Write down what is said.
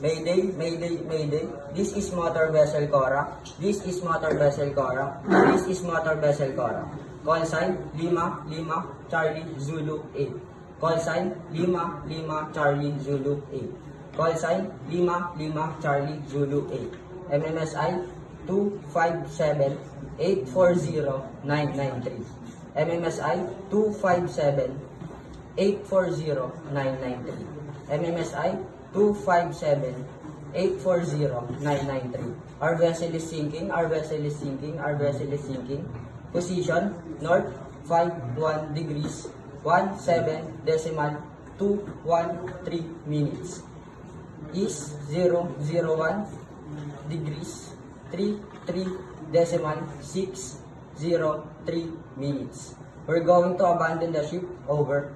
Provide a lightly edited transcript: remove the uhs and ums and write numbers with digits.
Mayday, mayday, mayday. This is motor vessel Cora. This is motor vessel Cora. This is motor vessel Cora. Call sign Lima, Lima, Charlie, Zulu 8. Call sign Lima, Lima, Charlie, Zulu 8. Call sign Lima, Lima, Charlie, Zulu 8. MMSI 257-840-993. MMSI 257-840-993. MMSI 257-840-993. Our vessel is sinking, our vessel is sinking, our vessel is sinking. Position, north, 51 degrees, 17.213 minutes. East, 001 degrees, 33.603 minutes. We're going to abandon the ship. Over.